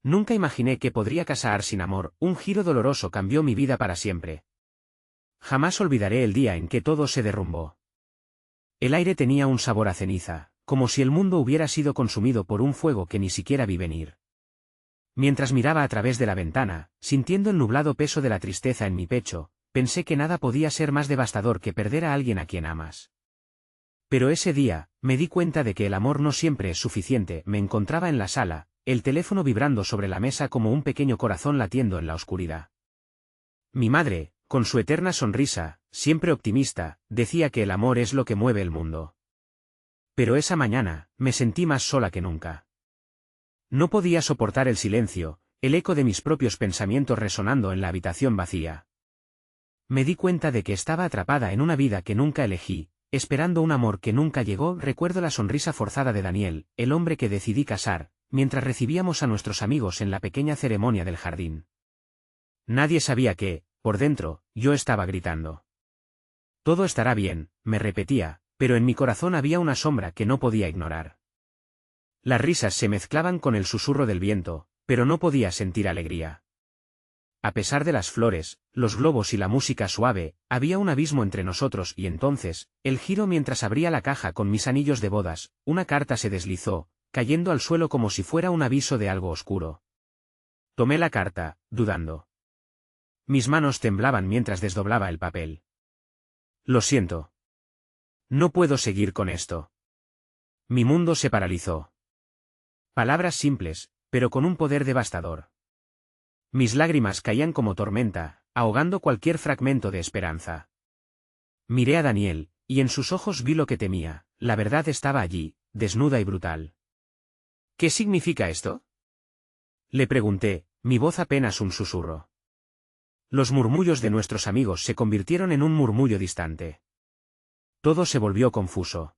Nunca imaginé que podría casar sin amor, un giro doloroso cambió mi vida para siempre. Jamás olvidaré el día en que todo se derrumbó. El aire tenía un sabor a ceniza, como si el mundo hubiera sido consumido por un fuego que ni siquiera vi venir. Mientras miraba a través de la ventana, sintiendo el nublado peso de la tristeza en mi pecho, pensé que nada podía ser más devastador que perder a alguien a quien amas. Pero ese día, me di cuenta de que el amor no siempre es suficiente. Me encontraba en la sala, el teléfono vibrando sobre la mesa como un pequeño corazón latiendo en la oscuridad. Mi madre, con su eterna sonrisa, siempre optimista, decía que el amor es lo que mueve el mundo. Pero esa mañana, me sentí más sola que nunca. No podía soportar el silencio, el eco de mis propios pensamientos resonando en la habitación vacía. Me di cuenta de que estaba atrapada en una vida que nunca elegí, esperando un amor que nunca llegó. Recuerdo la sonrisa forzada de Daniel, el hombre que decidí casar, mientras recibíamos a nuestros amigos en la pequeña ceremonia del jardín. Nadie sabía que, por dentro, yo estaba gritando. Todo estará bien, me repetía, pero en mi corazón había una sombra que no podía ignorar. Las risas se mezclaban con el susurro del viento, pero no podía sentir alegría. A pesar de las flores, los globos y la música suave, había un abismo entre nosotros y entonces, el giro mientras abría la caja con mis anillos de bodas, una carta se deslizó, cayendo al suelo como si fuera un aviso de algo oscuro. Tomé la carta, dudando. Mis manos temblaban mientras desdoblaba el papel. Lo siento. No puedo seguir con esto. Mi mundo se paralizó. Palabras simples, pero con un poder devastador. Mis lágrimas caían como tormenta, ahogando cualquier fragmento de esperanza. Miré a Daniel, y en sus ojos vi lo que temía. La verdad estaba allí, desnuda y brutal. ¿Qué significa esto?, le pregunté, mi voz apenas un susurro. Los murmullos de nuestros amigos se convirtieron en un murmullo distante. Todo se volvió confuso.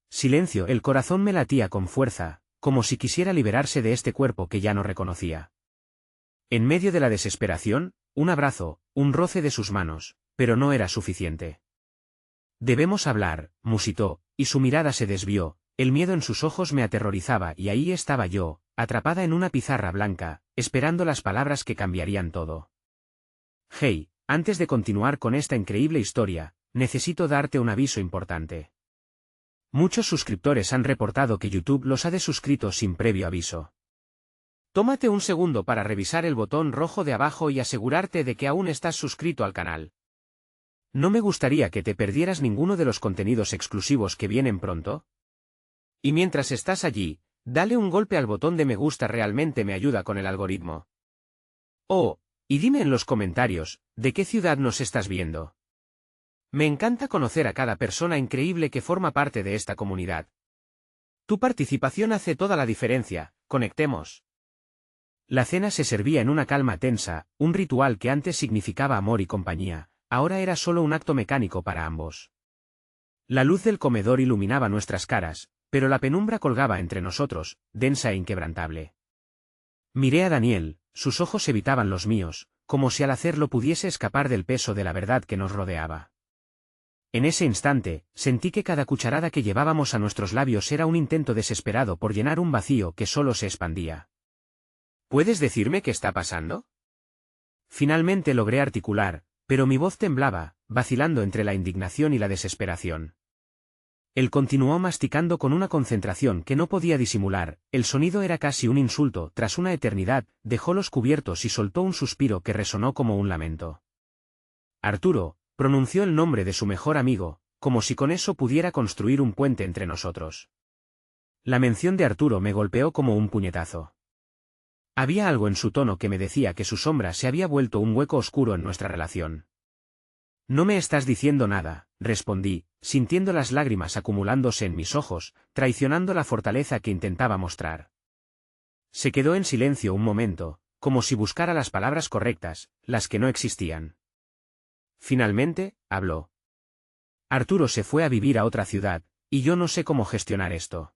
Silencio. El corazón me latía con fuerza, como si quisiera liberarse de este cuerpo que ya no reconocía. En medio de la desesperación, un abrazo, un roce de sus manos, pero no era suficiente. Debemos hablar, musitó, y su mirada se desvió, el miedo en sus ojos me aterrorizaba y ahí estaba yo, atrapada en una pizarra blanca, esperando las palabras que cambiarían todo. Hey, antes de continuar con esta increíble historia, necesito darte un aviso importante. Muchos suscriptores han reportado que YouTube los ha desuscrito sin previo aviso. Tómate un segundo para revisar el botón rojo de abajo y asegurarte de que aún estás suscrito al canal. No me gustaría que te perdieras ninguno de los contenidos exclusivos que vienen pronto. Y mientras estás allí, dale un golpe al botón de me gusta, realmente me ayuda con el algoritmo. Oh, y dime en los comentarios, ¿de qué ciudad nos estás viendo? Me encanta conocer a cada persona increíble que forma parte de esta comunidad. Tu participación hace toda la diferencia, conectemos. La cena se servía en una calma tensa, un ritual que antes significaba amor y compañía, ahora era solo un acto mecánico para ambos. La luz del comedor iluminaba nuestras caras, pero la penumbra colgaba entre nosotros, densa e inquebrantable. Miré a Daniel, sus ojos evitaban los míos, como si al hacerlo pudiese escapar del peso de la verdad que nos rodeaba. En ese instante, sentí que cada cucharada que llevábamos a nuestros labios era un intento desesperado por llenar un vacío que solo se expandía. ¿Puedes decirme qué está pasando? Finalmente logré articular, pero mi voz temblaba, vacilando entre la indignación y la desesperación. Él continuó masticando con una concentración que no podía disimular, el sonido era casi un insulto. Tras una eternidad, dejó los cubiertos y soltó un suspiro que resonó como un lamento. Arturo, pronunció el nombre de su mejor amigo, como si con eso pudiera construir un puente entre nosotros. La mención de Arturo me golpeó como un puñetazo. Había algo en su tono que me decía que su sombra se había vuelto un hueco oscuro en nuestra relación. No me estás diciendo nada, respondí, sintiendo las lágrimas acumulándose en mis ojos, traicionando la fortaleza que intentaba mostrar. Se quedó en silencio un momento, como si buscara las palabras correctas, las que no existían. Finalmente, habló. Arturo se fue a vivir a otra ciudad, y yo no sé cómo gestionar esto.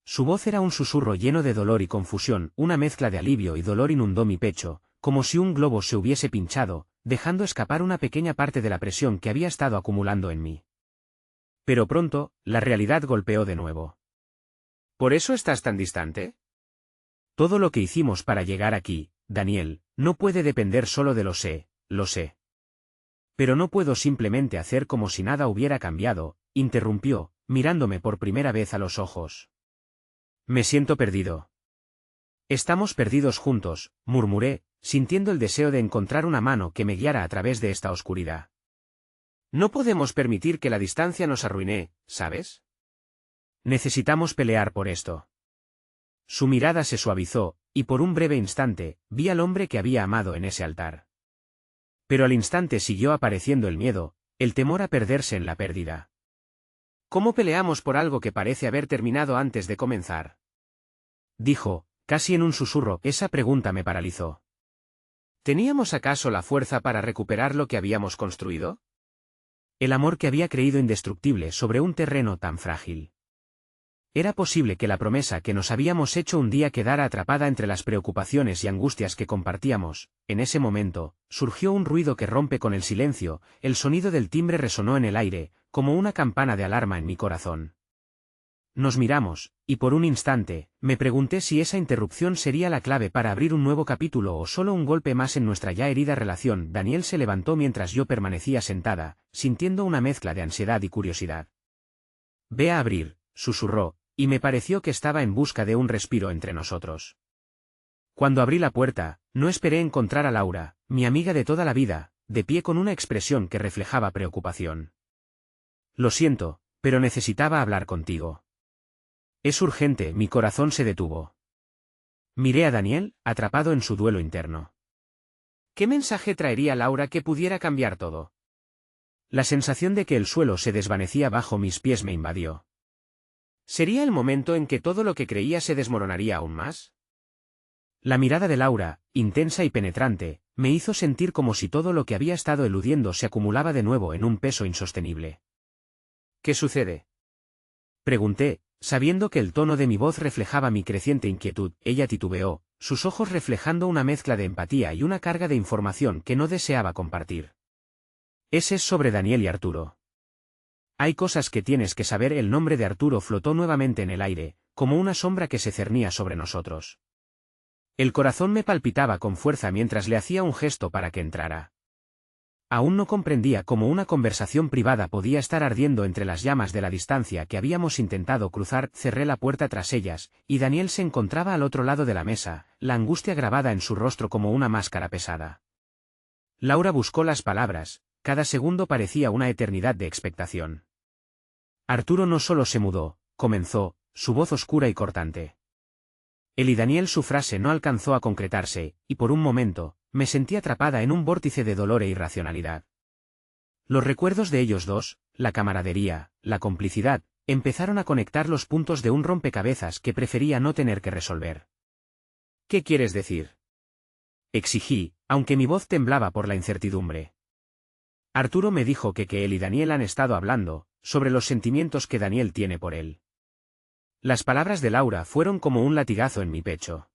Su voz era un susurro lleno de dolor y confusión, una mezcla de alivio y dolor inundó mi pecho, como si un globo se hubiese pinchado, dejando escapar una pequeña parte de la presión que había estado acumulando en mí. Pero pronto, la realidad golpeó de nuevo. ¿Por eso estás tan distante? Todo lo que hicimos para llegar aquí, Daniel, no puede depender solo de lo sé. Pero no puedo simplemente hacer como si nada hubiera cambiado, interrumpió, mirándome por primera vez a los ojos. Me siento perdido. Estamos perdidos juntos, murmuré, sintiendo el deseo de encontrar una mano que me guiara a través de esta oscuridad. No podemos permitir que la distancia nos arruine, ¿sabes? Necesitamos pelear por esto. Su mirada se suavizó, y por un breve instante, vi al hombre que había amado en ese altar. Pero al instante siguió apareciendo el miedo, el temor a perderse en la pérdida. ¿Cómo peleamos por algo que parece haber terminado antes de comenzar? Dijo, casi en un susurro. Esa pregunta me paralizó. ¿Teníamos acaso la fuerza para recuperar lo que habíamos construido? El amor que había creído indestructible sobre un terreno tan frágil. Era posible que la promesa que nos habíamos hecho un día quedara atrapada entre las preocupaciones y angustias que compartíamos. En ese momento, surgió un ruido que rompe con el silencio, el sonido del timbre resonó en el aire, como una campana de alarma en mi corazón. Nos miramos, y por un instante, me pregunté si esa interrupción sería la clave para abrir un nuevo capítulo o solo un golpe más en nuestra ya herida relación. Daniel se levantó mientras yo permanecía sentada, sintiendo una mezcla de ansiedad y curiosidad. Ve a abrir, susurró, y me pareció que estaba en busca de un respiro entre nosotros. Cuando abrí la puerta, no esperé encontrar a Laura, mi amiga de toda la vida, de pie con una expresión que reflejaba preocupación. Lo siento, pero necesitaba hablar contigo. Es urgente. Mi corazón se detuvo. Miré a Daniel, atrapado en su duelo interno. ¿Qué mensaje traería Laura que pudiera cambiar todo? La sensación de que el suelo se desvanecía bajo mis pies me invadió. ¿Sería el momento en que todo lo que creía se desmoronaría aún más? La mirada de Laura, intensa y penetrante, me hizo sentir como si todo lo que había estado eludiendo se acumulaba de nuevo en un peso insostenible. ¿Qué sucede? Pregunté, sabiendo que el tono de mi voz reflejaba mi creciente inquietud. Ella titubeó, sus ojos reflejando una mezcla de empatía y una carga de información que no deseaba compartir. Ese es sobre Daniel y Arturo. Hay cosas que tienes que saber. El nombre de Arturo flotó nuevamente en el aire, como una sombra que se cernía sobre nosotros. El corazón me palpitaba con fuerza mientras le hacía un gesto para que entrara. Aún no comprendía cómo una conversación privada podía estar ardiendo entre las llamas de la distancia que habíamos intentado cruzar. Cerré la puerta tras ellas, y Daniel se encontraba al otro lado de la mesa, la angustia grabada en su rostro como una máscara pesada. Laura buscó las palabras, cada segundo parecía una eternidad de expectación. Arturo no solo se mudó, comenzó, su voz oscura y cortante. Él y Daniel. Su frase no alcanzó a concretarse, y por un momento, me sentí atrapada en un vórtice de dolor e irracionalidad. Los recuerdos de ellos dos, la camaradería, la complicidad, empezaron a conectar los puntos de un rompecabezas que prefería no tener que resolver. ¿Qué quieres decir? Exigí, aunque mi voz temblaba por la incertidumbre. Arturo me dijo que él y Daniel han estado hablando, sobre los sentimientos que Daniel tiene por él. Las palabras de Laura fueron como un latigazo en mi pecho.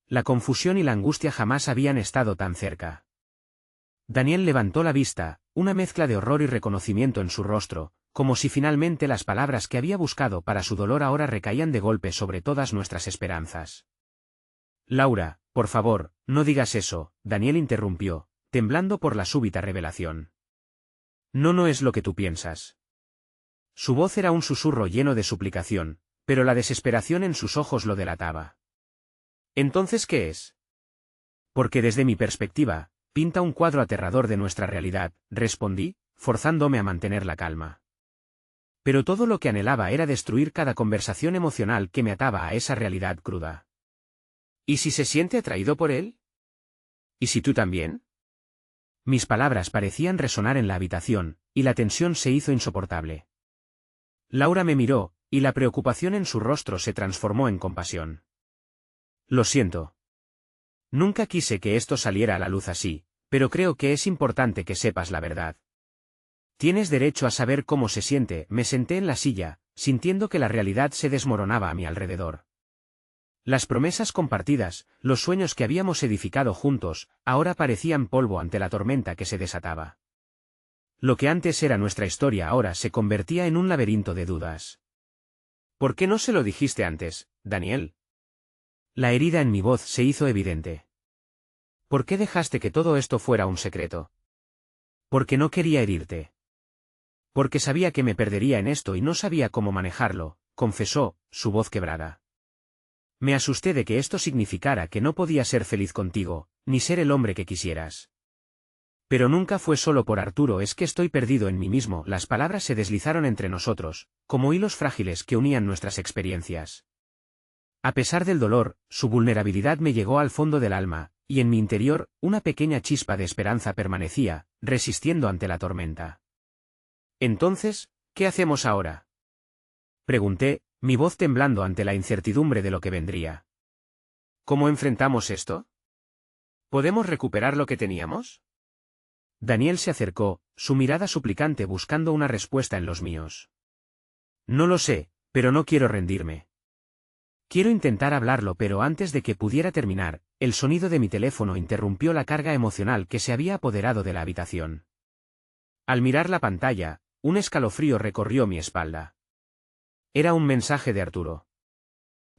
La confusión y la angustia jamás habían estado tan cerca. Daniel levantó la vista, una mezcla de horror y reconocimiento en su rostro, como si finalmente las palabras que había buscado para su dolor ahora recaían de golpe sobre todas nuestras esperanzas. Laura, por favor, no digas eso, Daniel interrumpió, temblando por la súbita revelación. No es lo que tú piensas. Su voz era un susurro lleno de suplicación, pero la desesperación en sus ojos lo delataba. ¿Entonces qué es? Porque desde mi perspectiva, pinta un cuadro aterrador de nuestra realidad, respondí, forzándome a mantener la calma. Pero todo lo que anhelaba era destruir cada conversación emocional que me ataba a esa realidad cruda. ¿Y si se siente atraído por él? ¿Y si tú también? Mis palabras parecían resonar en la habitación, y la tensión se hizo insoportable. Laura me miró, y la preocupación en su rostro se transformó en compasión. Lo siento. Nunca quise que esto saliera a la luz así, pero creo que es importante que sepas la verdad. Tienes derecho a saber cómo se siente. Me senté en la silla, sintiendo que la realidad se desmoronaba a mi alrededor. Las promesas compartidas, los sueños que habíamos edificado juntos, ahora parecían polvo ante la tormenta que se desataba. Lo que antes era nuestra historia ahora se convertía en un laberinto de dudas. ¿Por qué no se lo dijiste antes, Daniel? La herida en mi voz se hizo evidente. ¿Por qué dejaste que todo esto fuera un secreto? Porque no quería herirte. Porque sabía que me perdería en esto y no sabía cómo manejarlo, confesó, su voz quebrada. Me asusté de que esto significara que no podía ser feliz contigo, ni ser el hombre que quisieras. Pero nunca fue solo por Arturo, es que estoy perdido en mí mismo. Las palabras se deslizaron entre nosotros, como hilos frágiles que unían nuestras experiencias. A pesar del dolor, su vulnerabilidad me llegó al fondo del alma, y en mi interior, una pequeña chispa de esperanza permanecía, resistiendo ante la tormenta. Entonces, ¿qué hacemos ahora? Pregunté, mi voz temblando ante la incertidumbre de lo que vendría. ¿Cómo enfrentamos esto? ¿Podemos recuperar lo que teníamos? Daniel se acercó, su mirada suplicante buscando una respuesta en los míos. No lo sé, pero no quiero rendirme. Quiero intentar hablarlo, pero antes de que pudiera terminar, el sonido de mi teléfono interrumpió la carga emocional que se había apoderado de la habitación. Al mirar la pantalla, un escalofrío recorrió mi espalda. Era un mensaje de Arturo.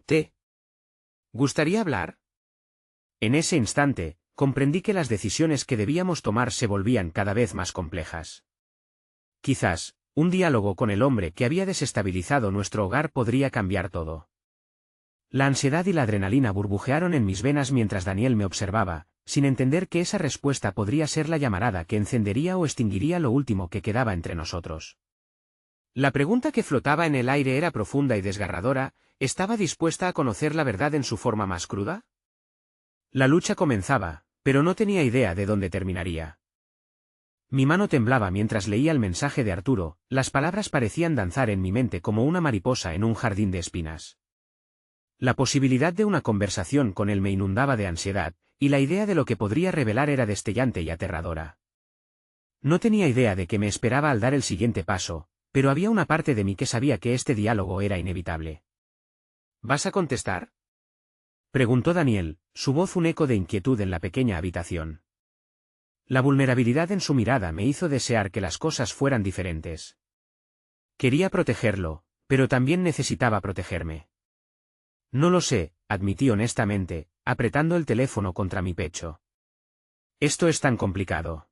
¿Te gustaría hablar? En ese instante, comprendí que las decisiones que debíamos tomar se volvían cada vez más complejas. Quizás, un diálogo con el hombre que había desestabilizado nuestro hogar podría cambiar todo. La ansiedad y la adrenalina burbujearon en mis venas mientras Daniel me observaba, sin entender que esa respuesta podría ser la llamarada que encendería o extinguiría lo último que quedaba entre nosotros. La pregunta que flotaba en el aire era profunda y desgarradora. ¿Estaba dispuesta a conocer la verdad en su forma más cruda? La lucha comenzaba, pero no tenía idea de dónde terminaría. Mi mano temblaba mientras leía el mensaje de Arturo, las palabras parecían danzar en mi mente como una mariposa en un jardín de espinas. La posibilidad de una conversación con él me inundaba de ansiedad, y la idea de lo que podría revelar era destellante y aterradora. No tenía idea de qué me esperaba al dar el siguiente paso, pero había una parte de mí que sabía que este diálogo era inevitable. ¿Vas a contestar?, preguntó Daniel, su voz un eco de inquietud en la pequeña habitación. La vulnerabilidad en su mirada me hizo desear que las cosas fueran diferentes. Quería protegerlo, pero también necesitaba protegerme. No lo sé, admití honestamente, apretando el teléfono contra mi pecho. Esto es tan complicado.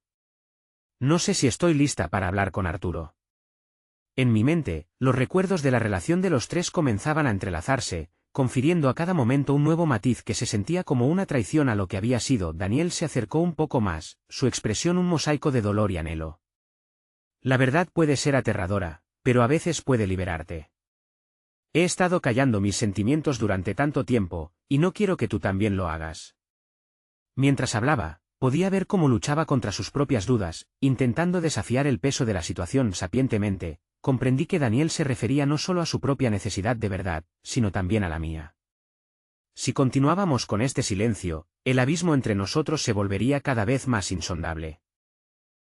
No sé si estoy lista para hablar con Arturo. En mi mente, los recuerdos de la relación de los tres comenzaban a entrelazarse, confiriendo a cada momento un nuevo matiz que se sentía como una traición a lo que había sido. Daniel se acercó un poco más, su expresión un mosaico de dolor y anhelo. La verdad puede ser aterradora, pero a veces puede liberarte. He estado callando mis sentimientos durante tanto tiempo, y no quiero que tú también lo hagas. Mientras hablaba, podía ver cómo luchaba contra sus propias dudas, intentando desafiar el peso de la situación sapientemente. Comprendí que Daniel se refería no solo a su propia necesidad de verdad, sino también a la mía. Si continuábamos con este silencio, el abismo entre nosotros se volvería cada vez más insondable.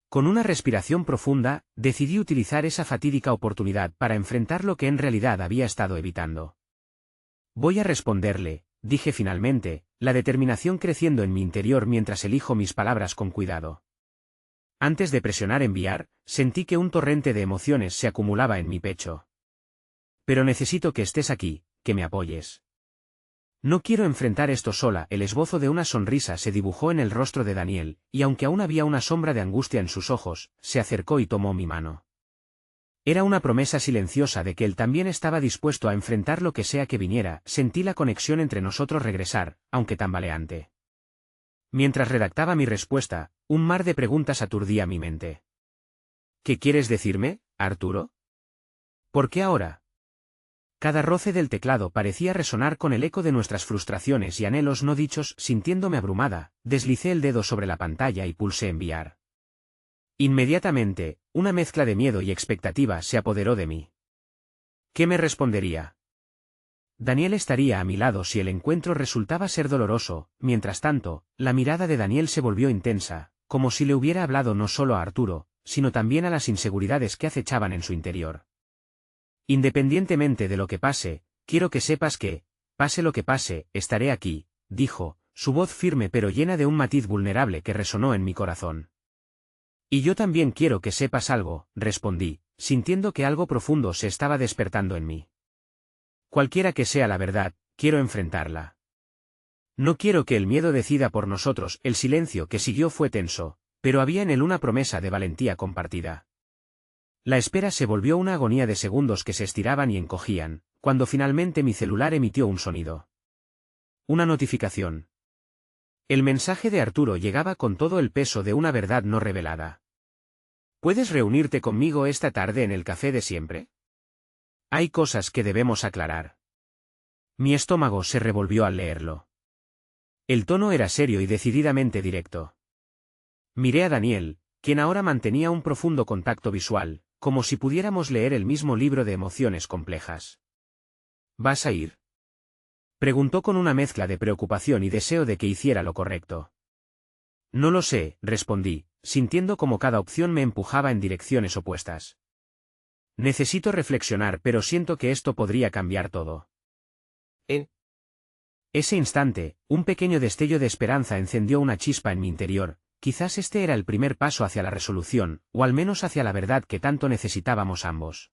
Con una respiración profunda, decidí utilizar esa fatídica oportunidad para enfrentar lo que en realidad había estado evitando. Voy a responderle, dije finalmente, la determinación creciendo en mi interior mientras elijo mis palabras con cuidado. Antes de presionar enviar, sentí que un torrente de emociones se acumulaba en mi pecho. Pero necesito que estés aquí, que me apoyes. No quiero enfrentar esto sola. El esbozo de una sonrisa se dibujó en el rostro de Daniel, y aunque aún había una sombra de angustia en sus ojos, se acercó y tomó mi mano. Era una promesa silenciosa de que él también estaba dispuesto a enfrentar lo que sea que viniera. Sentí la conexión entre nosotros regresar, aunque tambaleante. Mientras redactaba mi respuesta, un mar de preguntas aturdía mi mente. ¿Qué quieres decirme, Arturo? ¿Por qué ahora? Cada roce del teclado parecía resonar con el eco de nuestras frustraciones y anhelos no dichos. Sintiéndome abrumada, deslicé el dedo sobre la pantalla y pulsé enviar. Inmediatamente, una mezcla de miedo y expectativa se apoderó de mí. ¿Qué me respondería? Daniel estaría a mi lado si el encuentro resultaba ser doloroso. Mientras tanto, la mirada de Daniel se volvió intensa, como si le hubiera hablado no solo a Arturo, sino también a las inseguridades que acechaban en su interior. Independientemente de lo que pase, quiero que sepas que, pase lo que pase, estaré aquí, dijo, su voz firme pero llena de un matiz vulnerable que resonó en mi corazón. Y yo también quiero que sepas algo, respondí, sintiendo que algo profundo se estaba despertando en mí. Cualquiera que sea la verdad, quiero enfrentarla. No quiero que el miedo decida por nosotros. El silencio que siguió fue tenso, pero había en él una promesa de valentía compartida. La espera se volvió una agonía de segundos que se estiraban y encogían, cuando finalmente mi celular emitió un sonido. Una notificación. El mensaje de Arturo llegaba con todo el peso de una verdad no revelada. ¿Puedes reunirte conmigo esta tarde en el café de siempre? Hay cosas que debemos aclarar. Mi estómago se revolvió al leerlo. El tono era serio y decididamente directo. Miré a Daniel, quien ahora mantenía un profundo contacto visual, como si pudiéramos leer el mismo libro de emociones complejas. ¿Vas a ir? Preguntó con una mezcla de preocupación y deseo de que hiciera lo correcto. No lo sé, respondí, sintiendo como cada opción me empujaba en direcciones opuestas. Necesito reflexionar, pero siento que esto podría cambiar todo. En ese instante, un pequeño destello de esperanza encendió una chispa en mi interior. Quizás este era el primer paso hacia la resolución, o al menos hacia la verdad que tanto necesitábamos ambos.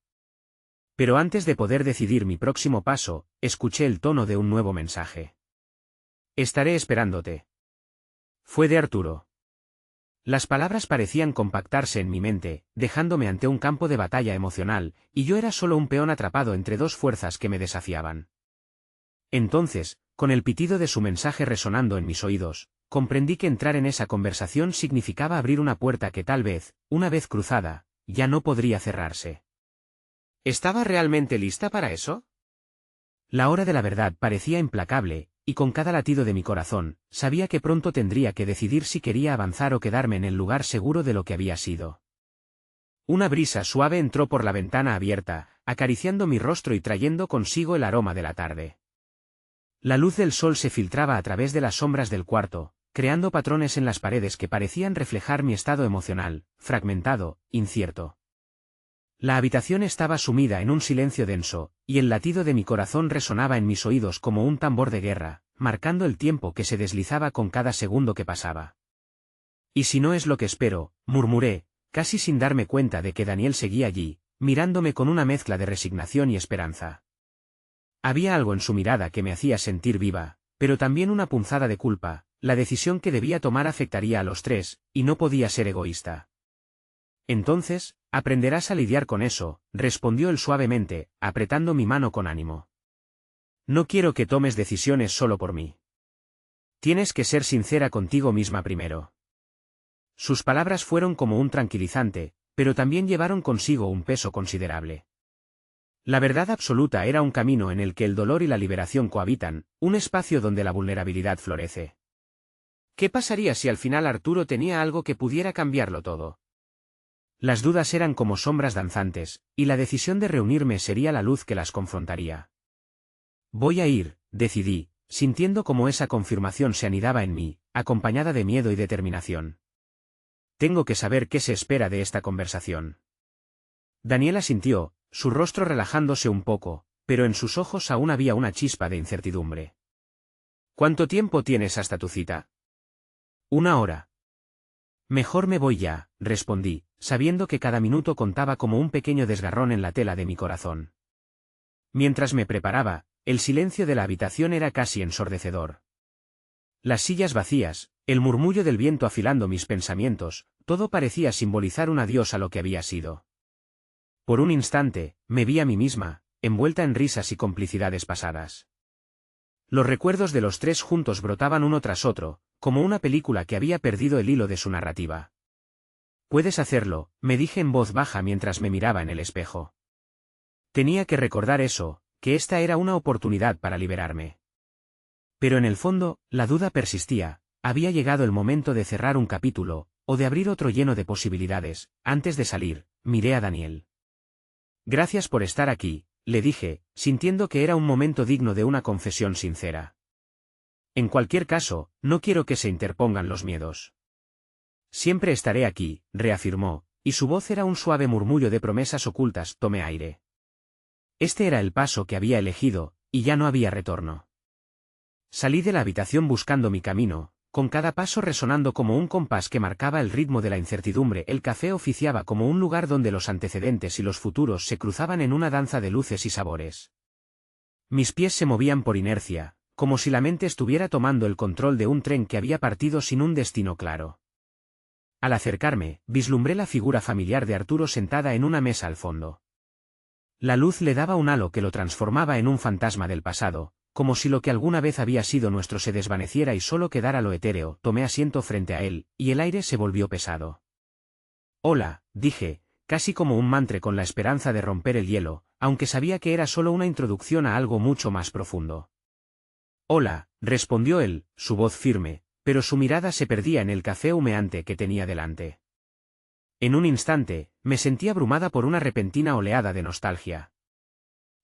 Pero antes de poder decidir mi próximo paso, escuché el tono de un nuevo mensaje. Estaré esperándote. Fue de Arturo. Las palabras parecían compactarse en mi mente, dejándome ante un campo de batalla emocional, y yo era solo un peón atrapado entre dos fuerzas que me desafiaban. Entonces, con el pitido de su mensaje resonando en mis oídos, comprendí que entrar en esa conversación significaba abrir una puerta que tal vez, una vez cruzada, ya no podría cerrarse. ¿Estaba realmente lista para eso? La hora de la verdad parecía implacable, y con cada latido de mi corazón, sabía que pronto tendría que decidir si quería avanzar o quedarme en el lugar seguro de lo que había sido. Una brisa suave entró por la ventana abierta, acariciando mi rostro y trayendo consigo el aroma de la tarde. La luz del sol se filtraba a través de las sombras del cuarto, creando patrones en las paredes que parecían reflejar mi estado emocional, fragmentado, incierto. La habitación estaba sumida en un silencio denso, y el latido de mi corazón resonaba en mis oídos como un tambor de guerra, marcando el tiempo que se deslizaba con cada segundo que pasaba. «¿Y si no es lo que espero?», murmuré, casi sin darme cuenta de que Daniel seguía allí, mirándome con una mezcla de resignación y esperanza. Había algo en su mirada que me hacía sentir viva, pero también una punzada de culpa. La decisión que debía tomar afectaría a los tres, y no podía ser egoísta. Entonces, aprenderás a lidiar con eso, respondió él suavemente, apretando mi mano con ánimo. No quiero que tomes decisiones solo por mí. Tienes que ser sincera contigo misma primero. Sus palabras fueron como un tranquilizante, pero también llevaron consigo un peso considerable. La verdad absoluta era un camino en el que el dolor y la liberación cohabitan, un espacio donde la vulnerabilidad florece. ¿Qué pasaría si al final Arturo tenía algo que pudiera cambiarlo todo? Las dudas eran como sombras danzantes, y la decisión de reunirme sería la luz que las confrontaría. Voy a ir, decidí, sintiendo como esa confirmación se anidaba en mí, acompañada de miedo y determinación. Tengo que saber qué se espera de esta conversación. Daniel asintió, su rostro relajándose un poco, pero en sus ojos aún había una chispa de incertidumbre. ¿Cuánto tiempo tienes hasta tu cita? 1 hora. Mejor me voy ya, respondí, sabiendo que cada minuto contaba como un pequeño desgarrón en la tela de mi corazón. Mientras me preparaba, el silencio de la habitación era casi ensordecedor. Las sillas vacías, el murmullo del viento afilando mis pensamientos, todo parecía simbolizar un adiós a lo que había sido. Por un instante, me vi a mí misma, envuelta en risas y complicidades pasadas. Los recuerdos de los tres juntos brotaban uno tras otro, como una película que había perdido el hilo de su narrativa. Puedes hacerlo, me dije en voz baja mientras me miraba en el espejo. Tenía que recordar eso, que esta era una oportunidad para liberarme. Pero en el fondo, la duda persistía. Había llegado el momento de cerrar un capítulo, o de abrir otro lleno de posibilidades. Antes de salir, miré a Daniel. Gracias por estar aquí, le dije, sintiendo que era un momento digno de una confesión sincera. En cualquier caso, no quiero que se interpongan los miedos. Siempre estaré aquí, reafirmó, y su voz era un suave murmullo de promesas ocultas. Tomé aire. Este era el paso que había elegido, y ya no había retorno. Salí de la habitación buscando mi camino, con cada paso resonando como un compás que marcaba el ritmo de la incertidumbre. El café oficiaba como un lugar donde los antecedentes y los futuros se cruzaban en una danza de luces y sabores. Mis pies se movían por inercia, como si la mente estuviera tomando el control de un tren que había partido sin un destino claro. Al acercarme, vislumbré la figura familiar de Arturo sentada en una mesa al fondo. La luz le daba un halo que lo transformaba en un fantasma del pasado, como si lo que alguna vez había sido nuestro se desvaneciera y solo quedara lo etéreo. Tomé asiento frente a él, y el aire se volvió pesado. «Hola», dije, casi como un mantra con la esperanza de romper el hielo, aunque sabía que era solo una introducción a algo mucho más profundo. «Hola», respondió él, su voz firme, pero su mirada se perdía en el café humeante que tenía delante. En un instante, me sentí abrumada por una repentina oleada de nostalgia.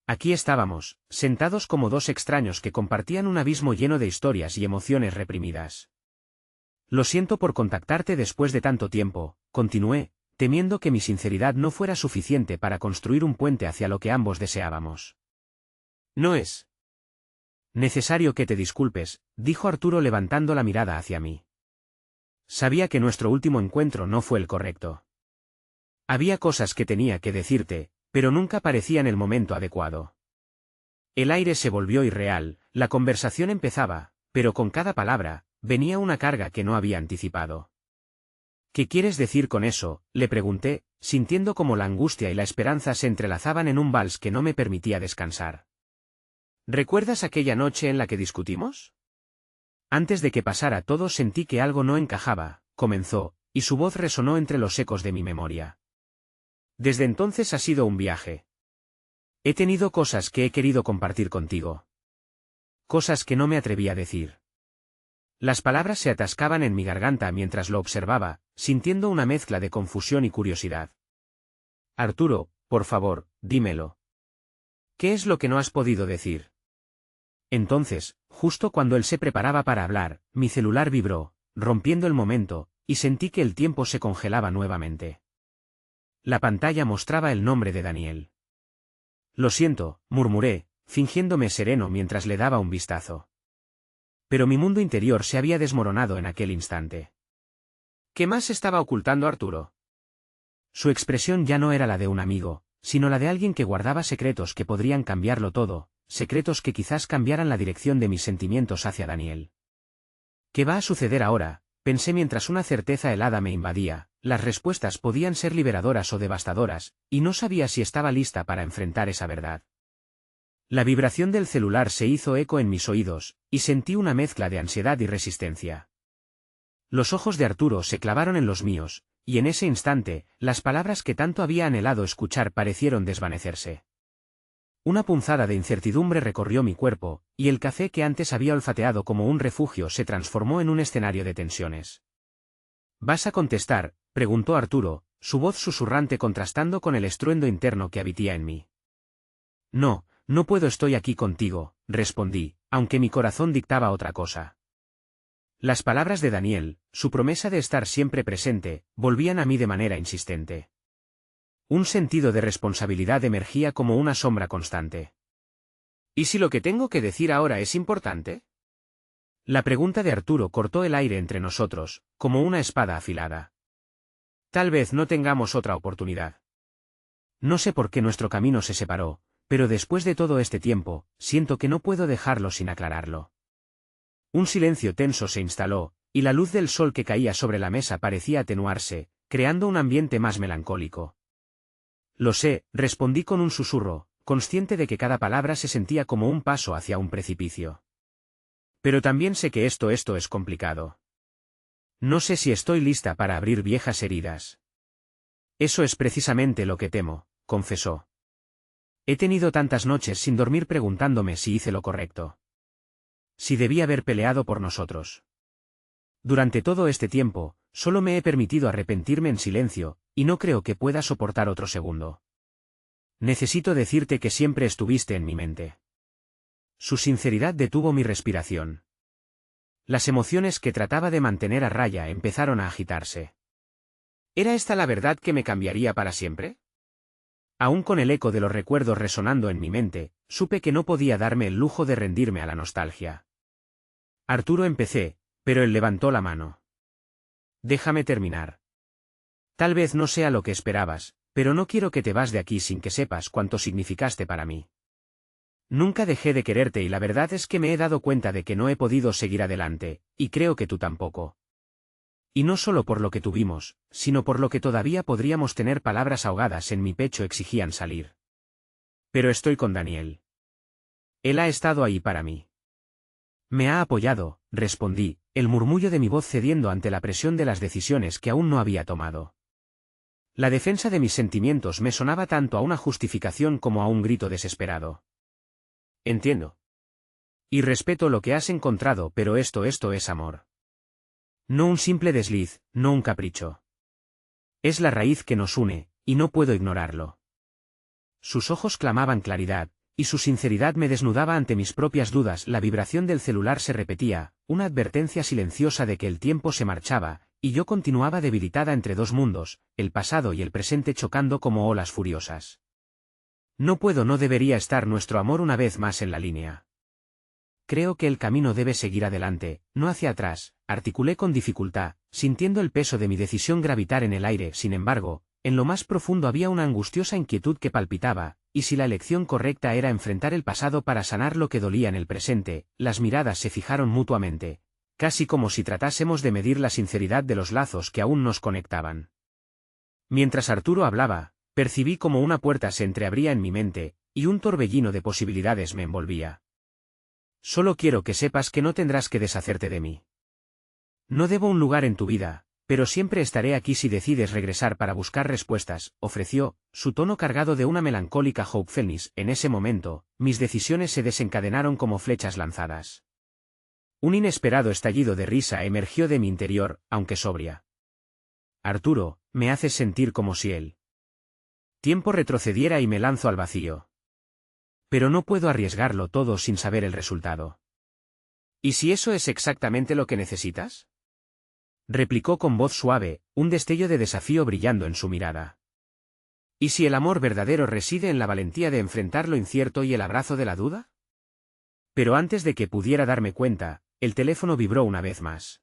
Aquí estábamos, sentados como dos extraños que compartían un abismo lleno de historias y emociones reprimidas. «Lo siento por contactarte después de tanto tiempo», continué, temiendo que mi sinceridad no fuera suficiente para construir un puente hacia lo que ambos deseábamos. «No es necesario que te disculpes», dijo Arturo levantando la mirada hacia mí. Sabía que nuestro último encuentro no fue el correcto. Había cosas que tenía que decirte, pero nunca parecían el momento adecuado. El aire se volvió irreal, la conversación empezaba, pero con cada palabra, venía una carga que no había anticipado. «¿Qué quieres decir con eso?», le pregunté, sintiendo como la angustia y la esperanza se entrelazaban en un vals que no me permitía descansar. «¿Recuerdas aquella noche en la que discutimos?». Antes de que pasara todo sentí que algo no encajaba, comenzó, y su voz resonó entre los ecos de mi memoria. «Desde entonces ha sido un viaje. He tenido cosas que he querido compartir contigo. Cosas que no me atreví a decir». Las palabras se atascaban en mi garganta mientras lo observaba, sintiendo una mezcla de confusión y curiosidad. «Arturo, por favor, dímelo. ¿Qué es lo que no has podido decir?». Entonces, justo cuando él se preparaba para hablar, mi celular vibró, rompiendo el momento, y sentí que el tiempo se congelaba nuevamente. La pantalla mostraba el nombre de Daniel. «Lo siento», murmuré, fingiéndome sereno mientras le daba un vistazo. Pero mi mundo interior se había desmoronado en aquel instante. ¿Qué más estaba ocultando Arturo? Su expresión ya no era la de un amigo, sino la de alguien que guardaba secretos que podrían cambiarlo todo, secretos que quizás cambiaran la dirección de mis sentimientos hacia Daniel. «¿Qué va a suceder ahora?», pensé mientras una certeza helada me invadía. Las respuestas podían ser liberadoras o devastadoras, y no sabía si estaba lista para enfrentar esa verdad. La vibración del celular se hizo eco en mis oídos, y sentí una mezcla de ansiedad y resistencia. Los ojos de Arturo se clavaron en los míos, y en ese instante, las palabras que tanto había anhelado escuchar parecieron desvanecerse. Una punzada de incertidumbre recorrió mi cuerpo, y el café que antes había olfateado como un refugio se transformó en un escenario de tensiones. «¿Vas a contestar?», preguntó Arturo, su voz susurrante contrastando con el estruendo interno que habitía en mí. «No, no puedo, estoy aquí contigo», respondí, aunque mi corazón dictaba otra cosa. Las palabras de Daniel, su promesa de estar siempre presente, volvían a mí de manera insistente. Un sentido de responsabilidad emergía como una sombra constante. «¿Y si lo que tengo que decir ahora es importante?». La pregunta de Arturo cortó el aire entre nosotros, como una espada afilada. «Tal vez no tengamos otra oportunidad». No sé por qué nuestro camino se separó, pero después de todo este tiempo, siento que no puedo dejarlo sin aclararlo. Un silencio tenso se instaló, y la luz del sol que caía sobre la mesa parecía atenuarse, creando un ambiente más melancólico. «Lo sé», respondí con un susurro, consciente de que cada palabra se sentía como un paso hacia un precipicio. «Pero también sé que esto es complicado. No sé si estoy lista para abrir viejas heridas». «Eso es precisamente lo que temo», confesó. «He tenido tantas noches sin dormir preguntándome si hice lo correcto. Si debí haber peleado por nosotros. Durante todo este tiempo, solo me he permitido arrepentirme en silencio, y no creo que pueda soportar otro segundo. Necesito decirte que siempre estuviste en mi mente». Su sinceridad detuvo mi respiración. Las emociones que trataba de mantener a raya empezaron a agitarse. ¿Era esta la verdad que me cambiaría para siempre? Aún con el eco de los recuerdos resonando en mi mente, supe que no podía darme el lujo de rendirme a la nostalgia. «Arturo», empecé, pero él levantó la mano. «Déjame terminar. Tal vez no sea lo que esperabas, pero no quiero que te vas de aquí sin que sepas cuánto significaste para mí. Nunca dejé de quererte y la verdad es que me he dado cuenta de que no he podido seguir adelante, y creo que tú tampoco. Y no solo por lo que tuvimos, sino por lo que todavía podríamos tener. Palabras ahogadas en mi pecho exigían salir. Pero estoy con Daniel. Él ha estado ahí para mí. Me ha apoyado, respondí, el murmullo de mi voz cediendo ante la presión de las decisiones que aún no había tomado. La defensa de mis sentimientos me sonaba tanto a una justificación como a un grito desesperado. Entiendo. Y respeto lo que has encontrado, pero esto es amor. No un simple desliz, no un capricho. Es la raíz que nos une, y no puedo ignorarlo. Sus ojos clamaban claridad, y su sinceridad me desnudaba ante mis propias dudas. La vibración del celular se repetía, una advertencia silenciosa de que el tiempo se marchaba, y yo continuaba debilitada entre dos mundos, el pasado y el presente chocando como olas furiosas. No debería estar nuestro amor una vez más en la línea. Creo que el camino debe seguir adelante, no hacia atrás, articulé con dificultad, sintiendo el peso de mi decisión gravitar en el aire. Sin embargo, en lo más profundo había una angustiosa inquietud que palpitaba, y si la elección correcta era enfrentar el pasado para sanar lo que dolía en el presente. Las miradas se fijaron mutuamente, casi como si tratásemos de medir la sinceridad de los lazos que aún nos conectaban. Mientras Arturo hablaba, percibí como una puerta se entreabría en mi mente, y un torbellino de posibilidades me envolvía. Solo quiero que sepas que no tendrás que deshacerte de mí. No debo un lugar en tu vida, pero siempre estaré aquí si decides regresar para buscar respuestas, ofreció, su tono cargado de una melancólica hopefulness. En ese momento, mis decisiones se desencadenaron como flechas lanzadas. Un inesperado estallido de risa emergió de mi interior, aunque sobria. Arturo, me haces sentir como si el tiempo retrocediera y me lanzo al vacío. Pero no puedo arriesgarlo todo sin saber el resultado. ¿Y si eso es exactamente lo que necesitas?, replicó con voz suave, un destello de desafío brillando en su mirada. ¿Y si el amor verdadero reside en la valentía de enfrentar lo incierto y el abrazo de la duda? Pero antes de que pudiera darme cuenta, el teléfono vibró una vez más.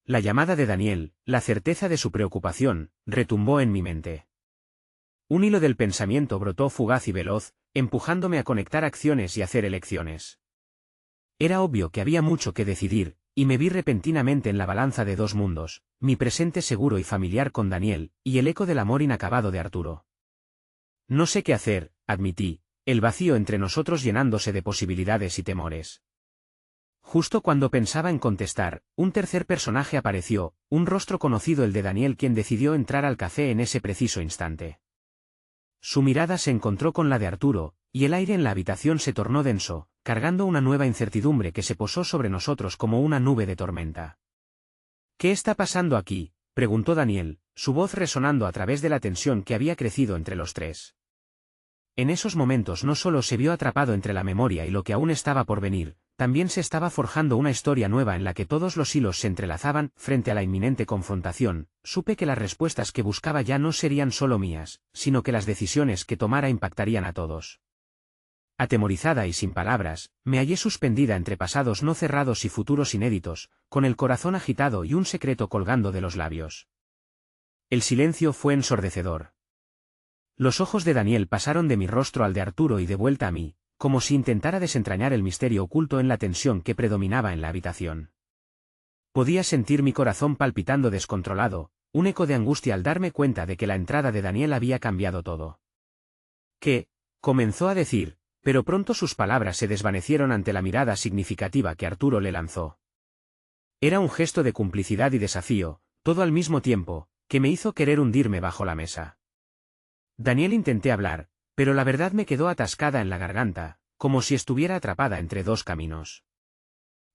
La llamada de Daniel, la certeza de su preocupación, retumbó en mi mente. Un hilo del pensamiento brotó fugaz y veloz, empujándome a conectar acciones y hacer elecciones. Era obvio que había mucho que decidir, y me vi repentinamente en la balanza de dos mundos, mi presente seguro y familiar con Daniel, y el eco del amor inacabado de Arturo. No sé qué hacer, admití, el vacío entre nosotros llenándose de posibilidades y temores. Justo cuando pensaba en contestar, un tercer personaje apareció, un rostro conocido, el de Daniel, quien decidió entrar al café en ese preciso instante. Su mirada se encontró con la de Arturo, y el aire en la habitación se tornó denso, cargando una nueva incertidumbre que se posó sobre nosotros como una nube de tormenta. ¿Qué está pasando aquí?, preguntó Daniel, su voz resonando a través de la tensión que había crecido entre los tres. En esos momentos no solo se vio atrapado entre la memoria y lo que aún estaba por venir, también se estaba forjando una historia nueva en la que todos los hilos se entrelazaban. Frente a la inminente confrontación, supe que las respuestas que buscaba ya no serían solo mías, sino que las decisiones que tomara impactarían a todos. Atemorizada y sin palabras, me hallé suspendida entre pasados no cerrados y futuros inéditos, con el corazón agitado y un secreto colgando de los labios. El silencio fue ensordecedor. Los ojos de Daniel pasaron de mi rostro al de Arturo y de vuelta a mí, como si intentara desentrañar el misterio oculto en la tensión que predominaba en la habitación. Podía sentir mi corazón palpitando descontrolado, un eco de angustia al darme cuenta de que la entrada de Daniel había cambiado todo. ¿Qué?, comenzó a decir, pero pronto sus palabras se desvanecieron ante la mirada significativa que Arturo le lanzó. Era un gesto de complicidad y desafío, todo al mismo tiempo, que me hizo querer hundirme bajo la mesa. Daniel, intenté hablar, pero la verdad me quedó atascada en la garganta, como si estuviera atrapada entre dos caminos.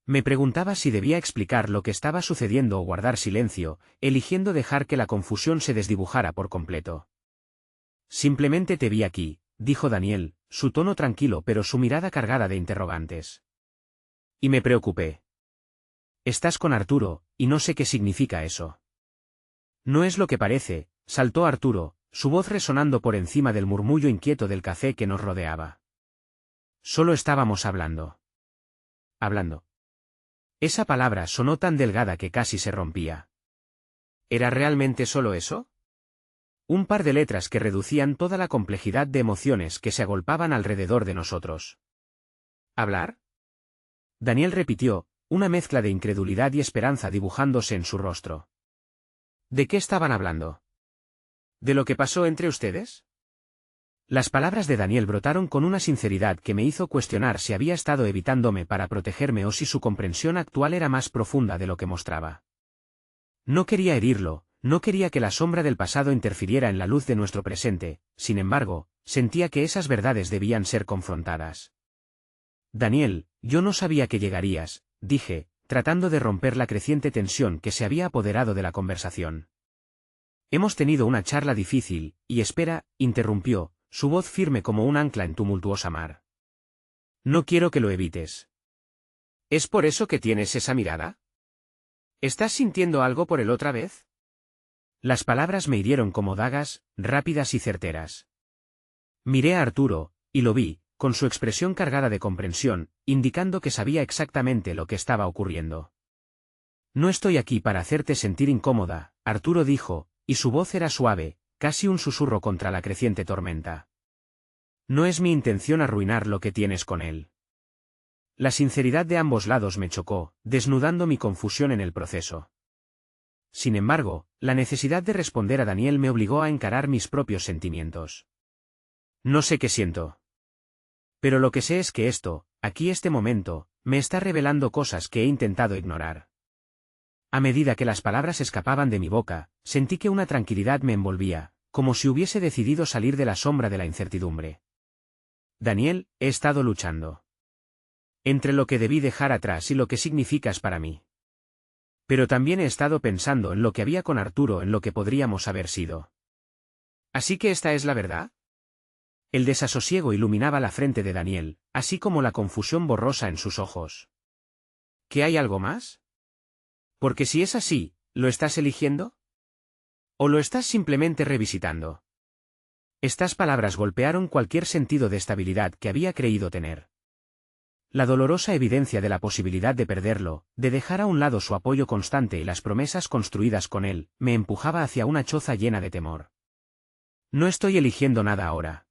Me preguntaba si debía explicar lo que estaba sucediendo o guardar silencio, eligiendo dejar que la confusión se desdibujara por completo. Simplemente te vi aquí, dijo Daniel, su tono tranquilo pero su mirada cargada de interrogantes. Y me preocupé. Estás con Arturo, y no sé qué significa eso. No es lo que parece, saltó Arturo, su voz resonando por encima del murmullo inquieto del café que nos rodeaba. Solo estábamos hablando. Hablando. Esa palabra sonó tan delgada que casi se rompía. ¿Era realmente solo eso? Un par de letras que reducían toda la complejidad de emociones que se agolpaban alrededor de nosotros. ¿Hablar? Daniel repitió, una mezcla de incredulidad y esperanza dibujándose en su rostro. ¿De qué estaban hablando? ¿De lo que pasó entre ustedes? Las palabras de Daniel brotaron con una sinceridad que me hizo cuestionar si había estado evitándome para protegerme o si su comprensión actual era más profunda de lo que mostraba. No quería herirlo, no quería que la sombra del pasado interfiriera en la luz de nuestro presente, sin embargo, sentía que esas verdades debían ser confrontadas. Daniel, yo no sabía que llegarías, dije, tratando de romper la creciente tensión que se había apoderado de la conversación. Hemos tenido una charla difícil, y espera, interrumpió, su voz firme como un ancla en tumultuosa mar. No quiero que lo evites. ¿Es por eso que tienes esa mirada? ¿Estás sintiendo algo por él otra vez? Las palabras me hirieron como dagas, rápidas y certeras. Miré a Arturo, y lo vi, con su expresión cargada de comprensión, indicando que sabía exactamente lo que estaba ocurriendo. No estoy aquí para hacerte sentir incómoda, Arturo dijo, y su voz era suave, casi un susurro contra la creciente tormenta. No es mi intención arruinar lo que tienes con él. La sinceridad de ambos lados me chocó, desnudando mi confusión en el proceso. Sin embargo, la necesidad de responder a Daniel me obligó a encarar mis propios sentimientos. No sé qué siento. Pero lo que sé es que este momento, me está revelando cosas que he intentado ignorar. A medida que las palabras escapaban de mi boca, sentí que una tranquilidad me envolvía, como si hubiese decidido salir de la sombra de la incertidumbre. Daniel, he estado luchando. Entre lo que debí dejar atrás y lo que significas para mí. Pero también he estado pensando en lo que había con Arturo, en lo que podríamos haber sido. ¿Así que esta es la verdad? El desasosiego iluminaba la frente de Daniel, así como la confusión borrosa en sus ojos. ¿Qué hay algo más? Porque si es así, ¿lo estás eligiendo? ¿O lo estás simplemente revisitando? Estas palabras golpearon cualquier sentido de estabilidad que había creído tener. La dolorosa evidencia de la posibilidad de perderlo, de dejar a un lado su apoyo constante y las promesas construidas con él, me empujaba hacia una choza llena de temor. No estoy eligiendo nada ahora.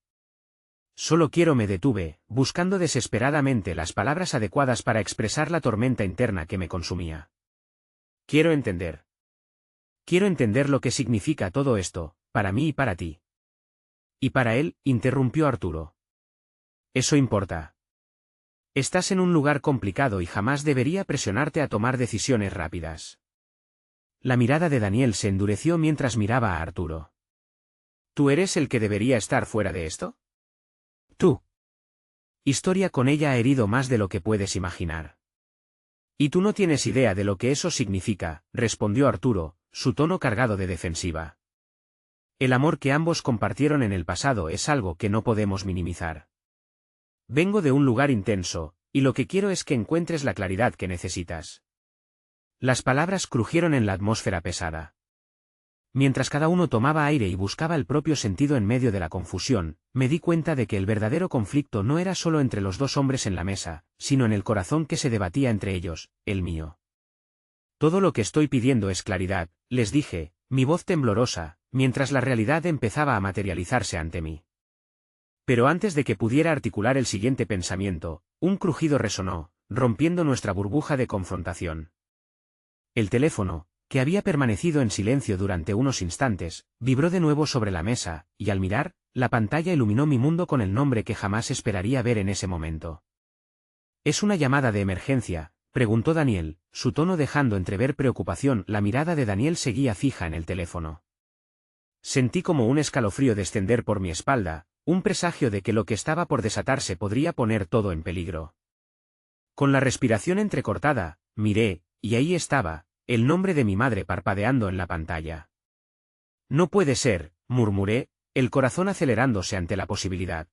Solo me detuve, buscando desesperadamente las palabras adecuadas para expresar la tormenta interna que me consumía. Quiero entender. Quiero entender lo que significa todo esto, para mí y para ti. Y para él, interrumpió Arturo. Eso importa. Estás en un lugar complicado y jamás debería presionarte a tomar decisiones rápidas. La mirada de Daniel se endureció mientras miraba a Arturo. ¿Tú eres el que debería estar fuera de esto? Tú. Historia con ella ha herido más de lo que puedes imaginar. Y tú no tienes idea de lo que eso significa, respondió Arturo, su tono cargado de defensiva. El amor que ambos compartieron en el pasado es algo que no podemos minimizar. Vengo de un lugar intenso, y lo que quiero es que encuentres la claridad que necesitas. Las palabras crujieron en la atmósfera pesada. Mientras cada uno tomaba aire y buscaba el propio sentido en medio de la confusión, me di cuenta de que el verdadero conflicto no era solo entre los dos hombres en la mesa, sino en el corazón que se debatía entre ellos, el mío. Todo lo que estoy pidiendo es claridad, les dije, mi voz temblorosa, mientras la realidad empezaba a materializarse ante mí. Pero antes de que pudiera articular el siguiente pensamiento, un crujido resonó, rompiendo nuestra burbuja de confrontación. El teléfono, que había permanecido en silencio durante unos instantes, vibró de nuevo sobre la mesa, y al mirar, la pantalla iluminó mi mundo con el nombre que jamás esperaría ver en ese momento. ¿Es una llamada de emergencia?, preguntó Daniel, su tono dejando entrever preocupación. La mirada de Daniel seguía fija en el teléfono. Sentí como un escalofrío descender por mi espalda, un presagio de que lo que estaba por desatarse podría poner todo en peligro. Con la respiración entrecortada, miré, y ahí estaba, el nombre de mi madre parpadeando en la pantalla. No puede ser, murmuré, el corazón acelerándose ante la posibilidad.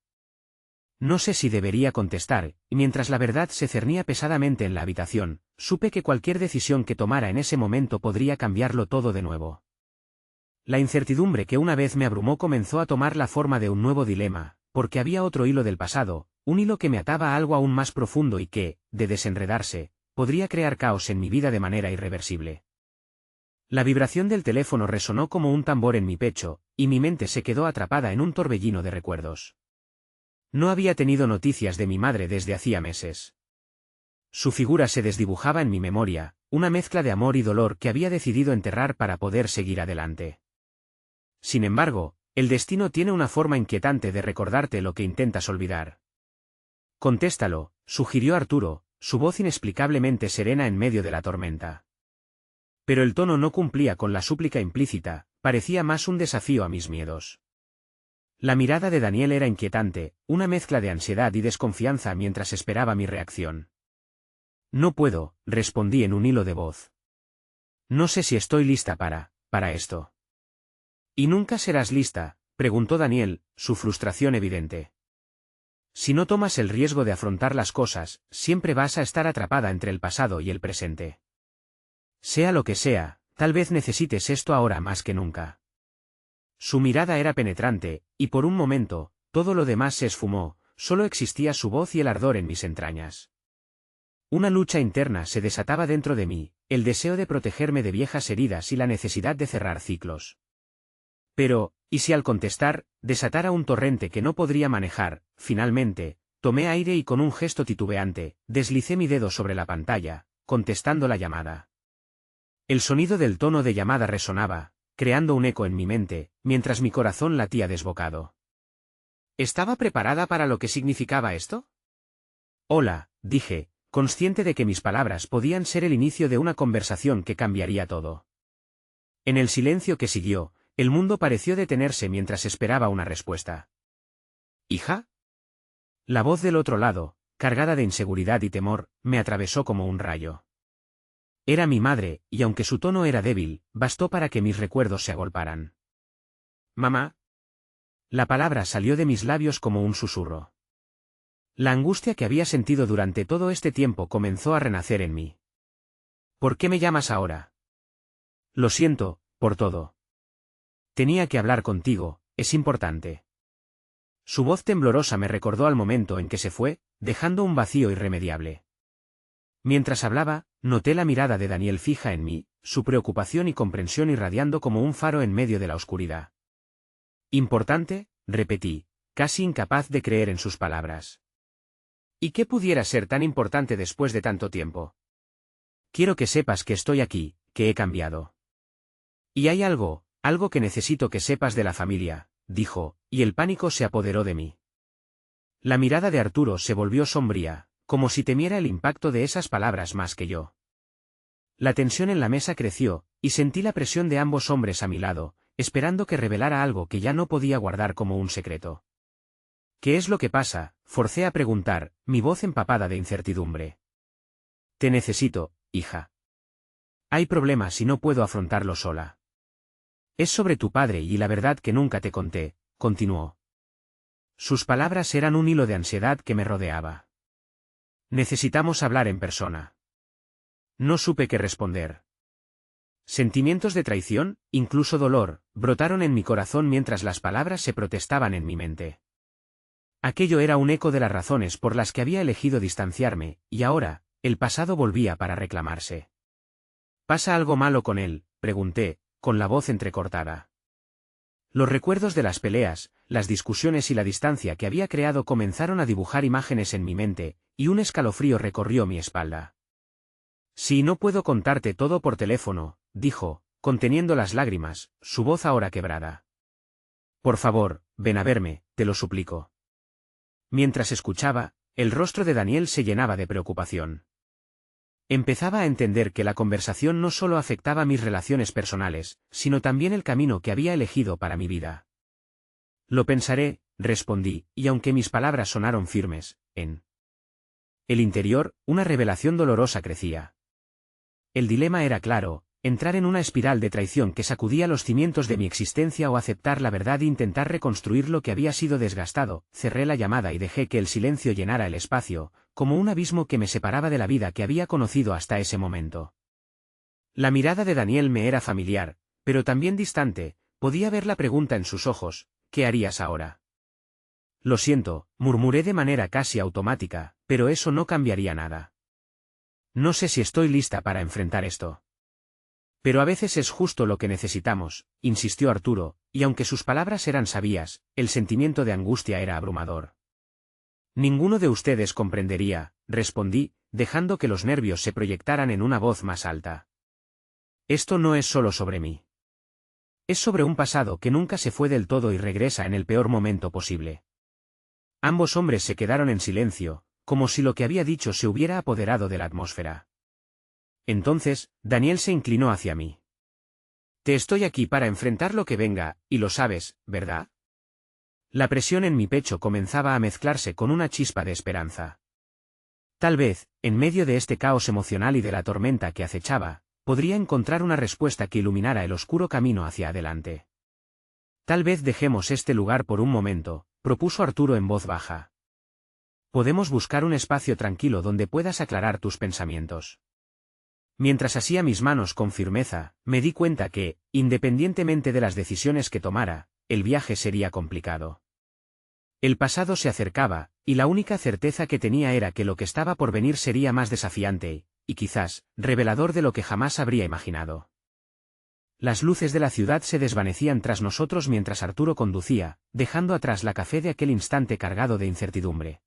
No sé si debería contestar, y mientras la verdad se cernía pesadamente en la habitación, supe que cualquier decisión que tomara en ese momento podría cambiarlo todo de nuevo. La incertidumbre que una vez me abrumó comenzó a tomar la forma de un nuevo dilema, porque había otro hilo del pasado, un hilo que me ataba a algo aún más profundo y que, de desenredarse, podría crear caos en mi vida de manera irreversible. La vibración del teléfono resonó como un tambor en mi pecho, y mi mente se quedó atrapada en un torbellino de recuerdos. No había tenido noticias de mi madre desde hacía meses. Su figura se desdibujaba en mi memoria, una mezcla de amor y dolor que había decidido enterrar para poder seguir adelante. Sin embargo, el destino tiene una forma inquietante de recordarte lo que intentas olvidar. Contéstalo, sugirió Arturo, su voz inexplicablemente serena en medio de la tormenta. Pero el tono no cumplía con la súplica implícita, parecía más un desafío a mis miedos. La mirada de Daniel era inquietante, una mezcla de ansiedad y desconfianza mientras esperaba mi reacción. No puedo, respondí en un hilo de voz. No sé si estoy lista para esto. ¿Y nunca serás lista?, preguntó Daniel, su frustración evidente. Si no tomas el riesgo de afrontar las cosas, siempre vas a estar atrapada entre el pasado y el presente. Sea lo que sea, tal vez necesites esto ahora más que nunca. Su mirada era penetrante, y por un momento, todo lo demás se esfumó, solo existía su voz y el ardor en mis entrañas. Una lucha interna se desataba dentro de mí, el deseo de protegerme de viejas heridas y la necesidad de cerrar ciclos. Pero, ¿y si al contestar, desatara un torrente que no podría manejar? Finalmente, tomé aire y con un gesto titubeante, deslicé mi dedo sobre la pantalla, contestando la llamada. El sonido del tono de llamada resonaba, creando un eco en mi mente, mientras mi corazón latía desbocado. ¿Estaba preparada para lo que significaba esto? Hola, dije, consciente de que mis palabras podían ser el inicio de una conversación que cambiaría todo. En el silencio que siguió, el mundo pareció detenerse mientras esperaba una respuesta. ¿Hija? La voz del otro lado, cargada de inseguridad y temor, me atravesó como un rayo. Era mi madre, y aunque su tono era débil, bastó para que mis recuerdos se agolparan. «Mamá». La palabra salió de mis labios como un susurro. La angustia que había sentido durante todo este tiempo comenzó a renacer en mí. ¿Por qué me llamas ahora? Lo siento, por todo. Tenía que hablar contigo, es importante. Su voz temblorosa me recordó al momento en que se fue, dejando un vacío irremediable. Mientras hablaba, noté la mirada de Daniel fija en mí, su preocupación y comprensión irradiando como un faro en medio de la oscuridad. «¿Importante?», repetí, casi incapaz de creer en sus palabras. ¿Y qué pudiera ser tan importante después de tanto tiempo? Quiero que sepas que estoy aquí, que he cambiado. Y hay algo que necesito que sepas de la familia, dijo, y el pánico se apoderó de mí. La mirada de Arturo se volvió sombría, como si temiera el impacto de esas palabras más que yo. La tensión en la mesa creció, y sentí la presión de ambos hombres a mi lado, esperando que revelara algo que ya no podía guardar como un secreto. «¿Qué es lo que pasa?», forcé a preguntar, mi voz empapada de incertidumbre. «Te necesito, hija. Hay problemas y no puedo afrontarlo sola. Es sobre tu padre y la verdad que nunca te conté», continuó. Sus palabras eran un hilo de ansiedad que me rodeaba. «Necesitamos hablar en persona». No supe qué responder. Sentimientos de traición, incluso dolor, brotaron en mi corazón mientras las palabras se protestaban en mi mente. Aquello era un eco de las razones por las que había elegido distanciarme, y ahora, el pasado volvía para reclamarse. «¿Pasa algo malo con él?», pregunté, con la voz entrecortada. Los recuerdos de las peleas, las discusiones y la distancia que había creado comenzaron a dibujar imágenes en mi mente, y un escalofrío recorrió mi espalda. «Si no puedo contarte todo por teléfono», dijo, conteniendo las lágrimas, su voz ahora quebrada. «Por favor, ven a verme, te lo suplico». Mientras escuchaba, el rostro de Daniel se llenaba de preocupación. Empezaba a entender que la conversación no solo afectaba mis relaciones personales, sino también el camino que había elegido para mi vida. «Lo pensaré», respondí, y aunque mis palabras sonaron firmes, en el interior, una revelación dolorosa crecía. El dilema era claro: entrar en una espiral de traición que sacudía los cimientos de mi existencia o aceptar la verdad e intentar reconstruir lo que había sido desgastado. Cerré la llamada y dejé que el silencio llenara el espacio, como un abismo que me separaba de la vida que había conocido hasta ese momento. La mirada de Daniel me era familiar, pero también distante, podía ver la pregunta en sus ojos: «¿Qué harías ahora?». «Lo siento», murmuré de manera casi automática, pero eso no cambiaría nada. «No sé si estoy lista para enfrentar esto». Pero a veces es justo lo que necesitamos, insistió Arturo, y aunque sus palabras eran sabias, el sentimiento de angustia era abrumador. Ninguno de ustedes comprendería, respondí, dejando que los nervios se proyectaran en una voz más alta. Esto no es solo sobre mí. Es sobre un pasado que nunca se fue del todo y regresa en el peor momento posible. Ambos hombres se quedaron en silencio, como si lo que había dicho se hubiera apoderado de la atmósfera. Entonces, Daniel se inclinó hacia mí. Te estoy aquí para enfrentar lo que venga, y lo sabes, ¿verdad? La presión en mi pecho comenzaba a mezclarse con una chispa de esperanza. Tal vez, en medio de este caos emocional y de la tormenta que acechaba, podría encontrar una respuesta que iluminara el oscuro camino hacia adelante. Tal vez dejemos este lugar por un momento, propuso Arturo en voz baja. Podemos buscar un espacio tranquilo donde puedas aclarar tus pensamientos. Mientras asía mis manos con firmeza, me di cuenta que, independientemente de las decisiones que tomara, el viaje sería complicado. El pasado se acercaba, y la única certeza que tenía era que lo que estaba por venir sería más desafiante y quizás, revelador de lo que jamás habría imaginado. Las luces de la ciudad se desvanecían tras nosotros mientras Arturo conducía, dejando atrás la café de aquel instante cargado de incertidumbre.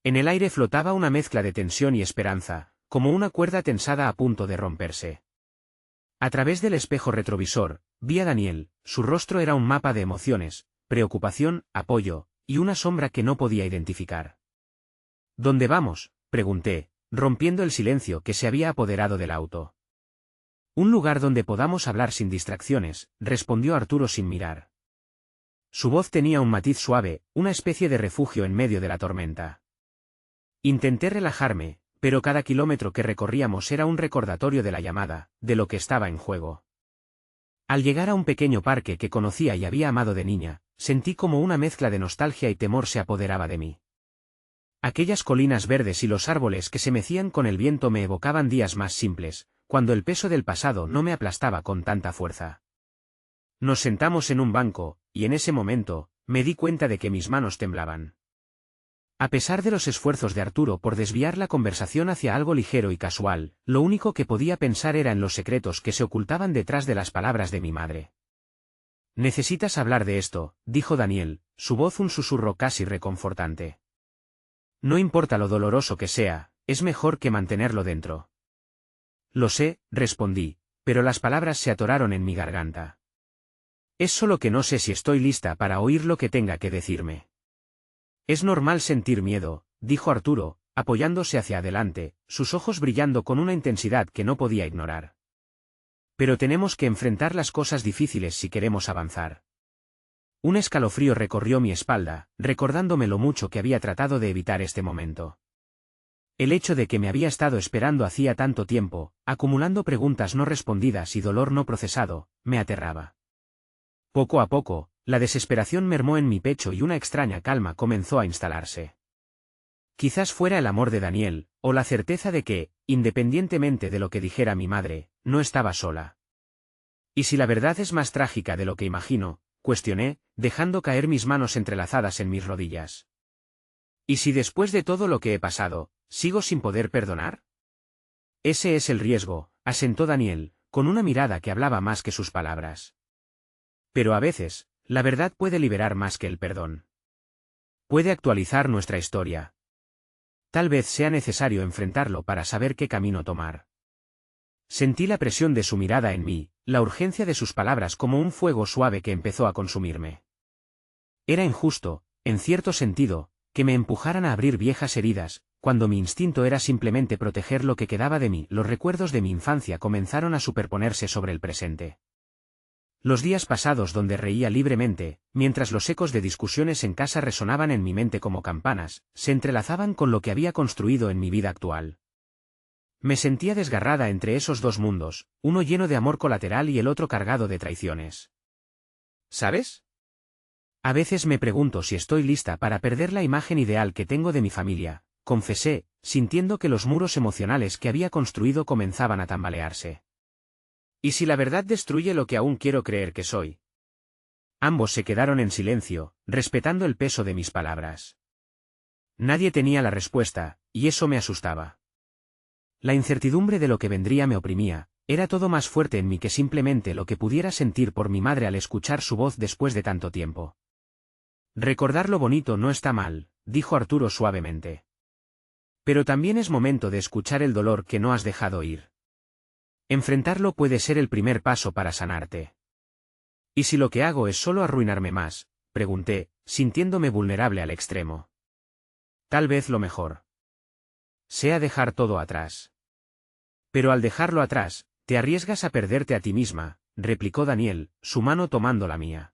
En el aire flotaba una mezcla de tensión y esperanza, como una cuerda tensada a punto de romperse. A través del espejo retrovisor, vi a Daniel, su rostro era un mapa de emociones, preocupación, apoyo, y una sombra que no podía identificar. ¿Dónde vamos?, pregunté, rompiendo el silencio que se había apoderado del auto. Un lugar donde podamos hablar sin distracciones, respondió Arturo sin mirar. Su voz tenía un matiz suave, una especie de refugio en medio de la tormenta. Intenté relajarme, pero cada kilómetro que recorríamos era un recordatorio de la llamada, de lo que estaba en juego. Al llegar a un pequeño parque que conocía y había amado de niña, sentí como una mezcla de nostalgia y temor se apoderaba de mí. Aquellas colinas verdes y los árboles que se mecían con el viento me evocaban días más simples, cuando el peso del pasado no me aplastaba con tanta fuerza. Nos sentamos en un banco, y en ese momento, me di cuenta de que mis manos temblaban. A pesar de los esfuerzos de Arturo por desviar la conversación hacia algo ligero y casual, lo único que podía pensar era en los secretos que se ocultaban detrás de las palabras de mi madre. Necesitas hablar de esto, dijo Daniel, su voz un susurro casi reconfortante. No importa lo doloroso que sea, es mejor que mantenerlo dentro. Lo sé, respondí, pero las palabras se atoraron en mi garganta. Es solo que no sé si estoy lista para oír lo que tenga que decirme. Es normal sentir miedo, dijo Arturo, apoyándose hacia adelante, sus ojos brillando con una intensidad que no podía ignorar. Pero tenemos que enfrentar las cosas difíciles si queremos avanzar. Un escalofrío recorrió mi espalda, recordándome lo mucho que había tratado de evitar este momento. El hecho de que me había estado esperando hacía tanto tiempo, acumulando preguntas no respondidas y dolor no procesado, me aterraba. Poco a poco, la desesperación mermó en mi pecho y una extraña calma comenzó a instalarse. Quizás fuera el amor de Daniel, o la certeza de que, independientemente de lo que dijera mi madre, no estaba sola. ¿Y si la verdad es más trágica de lo que imagino?, cuestioné, dejando caer mis manos entrelazadas en mis rodillas. ¿Y si después de todo lo que he pasado, sigo sin poder perdonar? Ese es el riesgo, asentó Daniel, con una mirada que hablaba más que sus palabras. Pero a veces, la verdad puede liberar más que el perdón. Puede actualizar nuestra historia. Tal vez sea necesario enfrentarlo para saber qué camino tomar. Sentí la presión de su mirada en mí, la urgencia de sus palabras como un fuego suave que empezó a consumirme. Era injusto, en cierto sentido, que me empujaran a abrir viejas heridas, cuando mi instinto era simplemente proteger lo que quedaba de mí. Los recuerdos de mi infancia comenzaron a superponerse sobre el presente. Los días pasados donde reía libremente, mientras los ecos de discusiones en casa resonaban en mi mente como campanas, se entrelazaban con lo que había construido en mi vida actual. Me sentía desgarrada entre esos dos mundos, uno lleno de amor colateral y el otro cargado de traiciones. ¿Sabes? A veces me pregunto si estoy lista para perder la imagen ideal que tengo de mi familia, confesé, sintiendo que los muros emocionales que había construido comenzaban a tambalearse. ¿Y si la verdad destruye lo que aún quiero creer que soy? Ambos se quedaron en silencio, respetando el peso de mis palabras. Nadie tenía la respuesta, y eso me asustaba. La incertidumbre de lo que vendría me oprimía, Era todo más fuerte en mí que simplemente lo que pudiera sentir por mi madre al escuchar su voz después de tanto tiempo. Recordar lo bonito no está mal, dijo Arturo suavemente. Pero también es momento de escuchar el dolor que no has dejado ir. Enfrentarlo puede ser el primer paso para sanarte. ¿Y si lo que hago es solo arruinarme más?, pregunté, sintiéndome vulnerable al extremo. Tal vez lo mejor sea dejar todo atrás. Pero al dejarlo atrás, te arriesgas a perderte a ti misma, replicó Daniel, su mano tomando la mía.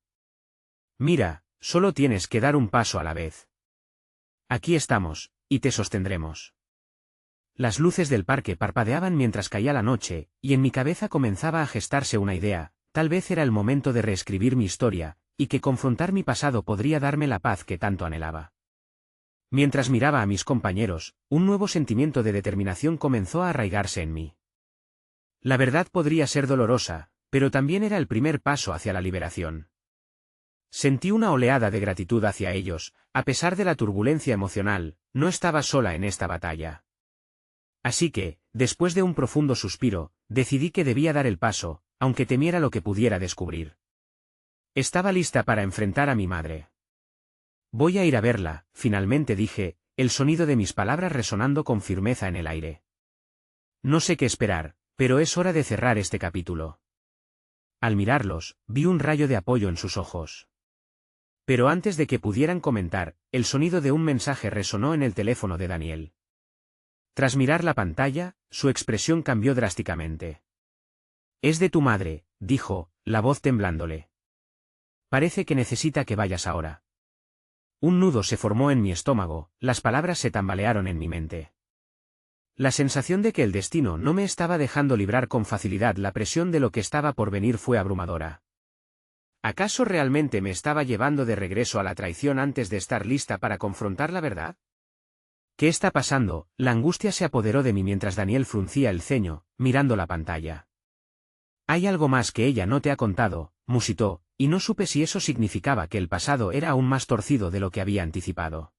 Mira, solo tienes que dar un paso a la vez. Aquí estamos, y te sostendremos. Las luces del parque parpadeaban mientras caía la noche, y en mi cabeza comenzaba a gestarse una idea: tal vez era el momento de reescribir mi historia, y que confrontar mi pasado podría darme la paz que tanto anhelaba. Mientras miraba a mis compañeros, un nuevo sentimiento de determinación comenzó a arraigarse en mí. La verdad podría ser dolorosa, pero también era el primer paso hacia la liberación. Sentí una oleada de gratitud hacia ellos. A pesar de la turbulencia emocional, no estaba sola en esta batalla. Así que, después de un profundo suspiro, decidí que debía dar el paso, aunque temiera lo que pudiera descubrir. Estaba lista para enfrentar a mi madre. Voy a ir a verla, finalmente dije, el sonido de mis palabras resonando con firmeza en el aire. No sé qué esperar, pero es hora de cerrar este capítulo. Al mirarlos, vi un rayo de apoyo en sus ojos. Pero antes de que pudieran comentar, el sonido de un mensaje resonó en el teléfono de Daniel. Tras mirar la pantalla, su expresión cambió drásticamente. Es de tu madre, dijo, la voz temblándole. Parece que necesita que vayas ahora. Un nudo se formó en mi estómago, las palabras se tambalearon en mi mente. La sensación de que el destino no me estaba dejando librar con facilidad la presión de lo que estaba por venir fue abrumadora. ¿Acaso realmente me estaba llevando de regreso a la traición antes de estar lista para confrontar la verdad? ¿Qué está pasando? La angustia se apoderó de mí mientras Daniel fruncía el ceño, mirando la pantalla. Hay algo más que ella no te ha contado, musitó, y no supe si eso significaba que el pasado era aún más torcido de lo que había anticipado.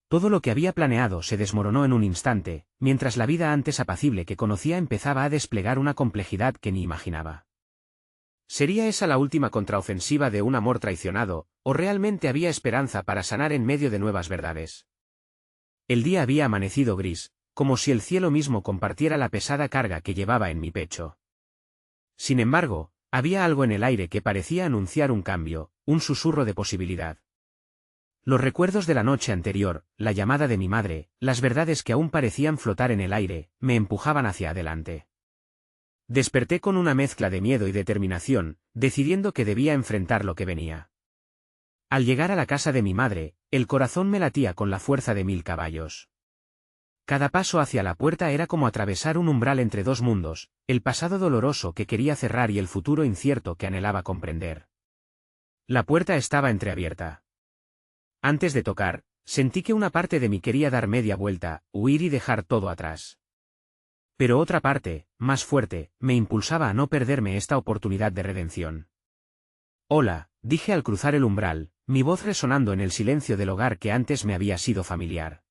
Todo lo que había planeado se desmoronó en un instante, mientras la vida antes apacible que conocía empezaba a desplegar una complejidad que ni imaginaba. ¿Sería esa la última contraofensiva de un amor traicionado, o realmente había esperanza para sanar en medio de nuevas verdades? El día había amanecido gris, como si el cielo mismo compartiera la pesada carga que llevaba en mi pecho. Sin embargo, había algo en el aire que parecía anunciar un cambio, un susurro de posibilidad. Los recuerdos de la noche anterior, la llamada de mi madre, las verdades que aún parecían flotar en el aire, me empujaban hacia adelante. Desperté con una mezcla de miedo y determinación, decidiendo que debía enfrentar lo que venía. Al llegar a la casa de mi madre, el corazón me latía con la fuerza de 1000 caballos. Cada paso hacia la puerta era como atravesar un umbral entre dos mundos, el pasado doloroso que quería cerrar y el futuro incierto que anhelaba comprender. La puerta estaba entreabierta. Antes de tocar, sentí que una parte de mí quería dar media vuelta, huir y dejar todo atrás. Pero otra parte, más fuerte, me impulsaba a no perderme esta oportunidad de redención. Hola, dije al cruzar el umbral, mi voz resonando en el silencio del hogar que antes me había sido familiar.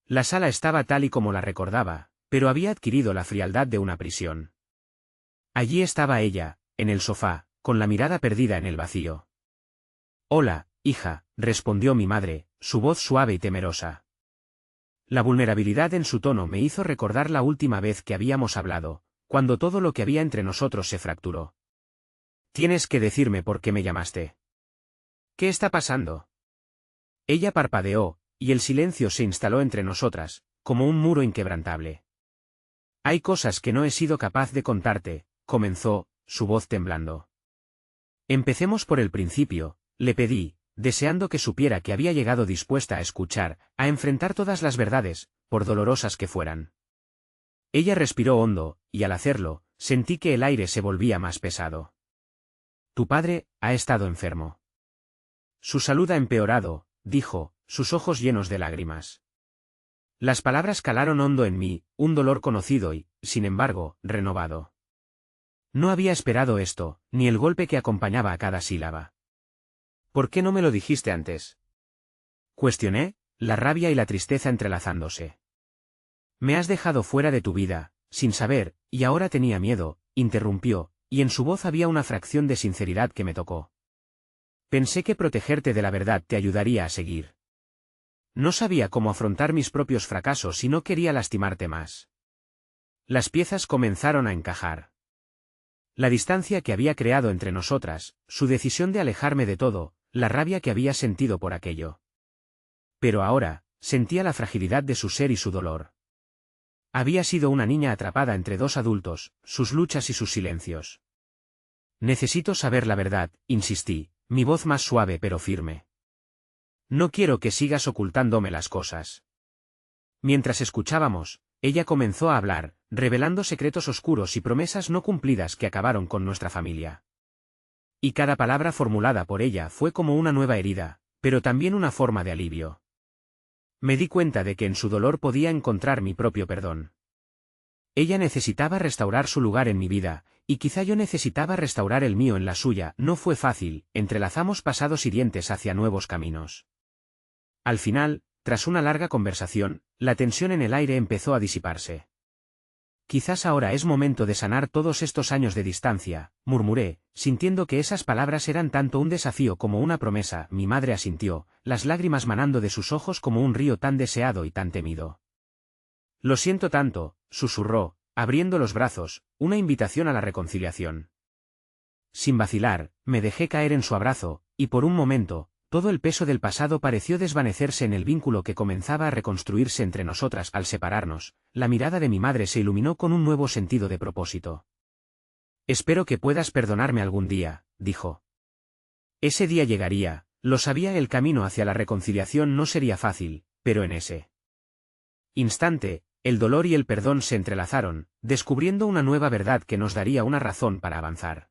La sala estaba tal y como la recordaba, pero había adquirido la frialdad de una prisión. Allí estaba ella, en el sofá, con la mirada perdida en el vacío. Hola, hija, respondió mi madre, su voz suave y temerosa. La vulnerabilidad en su tono me hizo recordar la última vez que habíamos hablado, cuando todo lo que había entre nosotros se fracturó. Tienes que decirme por qué me llamaste. ¿Qué está pasando? Ella parpadeó, y el silencio se instaló entre nosotras, como un muro inquebrantable. Hay cosas que no he sido capaz de contarte, comenzó, su voz temblando. Empecemos por el principio, le pedí, deseando que supiera que había llegado dispuesta a escuchar, a enfrentar todas las verdades, por dolorosas que fueran. Ella respiró hondo, y al hacerlo, sentí que el aire se volvía más pesado. Tu padre ha estado enfermo. Su salud ha empeorado, dijo, sus ojos llenos de lágrimas. Las palabras calaron hondo en mí, un dolor conocido y, sin embargo, renovado. No había esperado esto, ni el golpe que acompañaba a cada sílaba. ¿Por qué no me lo dijiste antes? Cuestioné, la rabia y la tristeza entrelazándose. Me has dejado fuera de tu vida, sin saber, y ahora tenía miedo, interrumpió, y en su voz había una fracción de sinceridad que me tocó. Pensé que protegerte de la verdad te ayudaría a seguir. No sabía cómo afrontar mis propios fracasos y no quería lastimarte más. Las piezas comenzaron a encajar. La distancia que había creado entre nosotras, su decisión de alejarme de todo, la rabia que había sentido por aquello. Pero ahora, sentía la fragilidad de su ser y su dolor. Había sido una niña atrapada entre dos adultos, sus luchas y sus silencios. Necesito saber la verdad, insistí, mi voz más suave pero firme. No quiero que sigas ocultándome las cosas. Mientras escuchábamos, ella comenzó a hablar, revelando secretos oscuros y promesas no cumplidas que acabaron con nuestra familia. Y cada palabra formulada por ella fue como una nueva herida, pero también una forma de alivio. Me di cuenta de que en su dolor podía encontrar mi propio perdón. Ella necesitaba restaurar su lugar en mi vida, y quizá yo necesitaba restaurar el mío en la suya. No fue fácil, entrelazamos pasados hirientes hacia nuevos caminos. Al final, tras una larga conversación, la tensión en el aire empezó a disiparse. Quizás ahora es momento de sanar todos estos años de distancia, murmuré, sintiendo que esas palabras eran tanto un desafío como una promesa. Mi madre asintió, las lágrimas manando de sus ojos como un río tan deseado y tan temido. Lo siento tanto, susurró, abriendo los brazos, una invitación a la reconciliación. Sin vacilar, me dejé caer en su abrazo, y por un momento, todo el peso del pasado pareció desvanecerse en el vínculo que comenzaba a reconstruirse entre nosotras. Al separarnos, la mirada de mi madre se iluminó con un nuevo sentido de propósito. Espero que puedas perdonarme algún día, dijo. Ese día llegaría, lo sabía. El camino hacia la reconciliación no sería fácil, pero en ese instante, el dolor y el perdón se entrelazaron, descubriendo una nueva verdad que nos daría una razón para avanzar.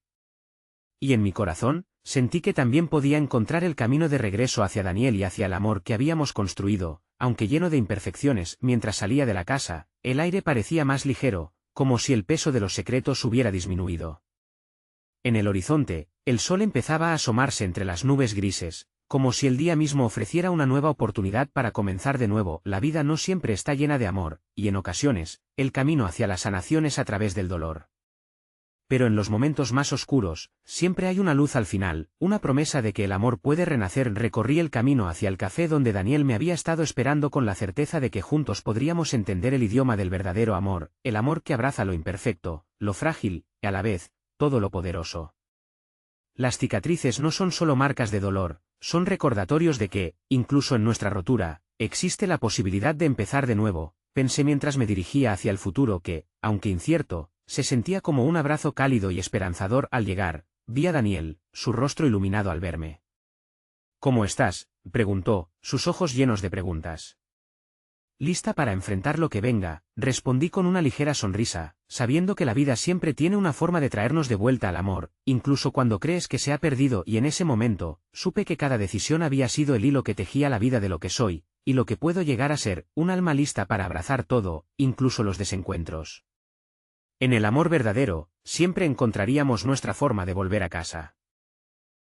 Y en mi corazón, sentí que también podía encontrar el camino de regreso hacia Daniel y hacia el amor que habíamos construido, aunque lleno de imperfecciones. Mientras salía de la casa, el aire parecía más ligero, como si el peso de los secretos hubiera disminuido. En el horizonte, el sol empezaba a asomarse entre las nubes grises, como si el día mismo ofreciera una nueva oportunidad para comenzar de nuevo. La vida no siempre está llena de amor, y en ocasiones, el camino hacia la sanación es a través del dolor. Pero en los momentos más oscuros, siempre hay una luz al final, una promesa de que el amor puede renacer. Recorrí el camino hacia el café donde Daniel me había estado esperando con la certeza de que juntos podríamos entender el idioma del verdadero amor, el amor que abraza lo imperfecto, lo frágil, y a la vez, todo lo poderoso. Las cicatrices no son solo marcas de dolor, son recordatorios de que, incluso en nuestra rotura, existe la posibilidad de empezar de nuevo, pensé mientras me dirigía hacia el futuro que, aunque incierto, se sentía como un abrazo cálido y esperanzador. Al llegar, vi a Daniel, su rostro iluminado al verme. ¿Cómo estás?, preguntó, sus ojos llenos de preguntas. Lista para enfrentar lo que venga, respondí con una ligera sonrisa, sabiendo que la vida siempre tiene una forma de traernos de vuelta al amor, incluso cuando crees que se ha perdido. Y en ese momento, supe que cada decisión había sido el hilo que tejía la vida de lo que soy, y lo que puedo llegar a ser, un alma lista para abrazar todo, incluso los desencuentros. En el amor verdadero, siempre encontraríamos nuestra forma de volver a casa.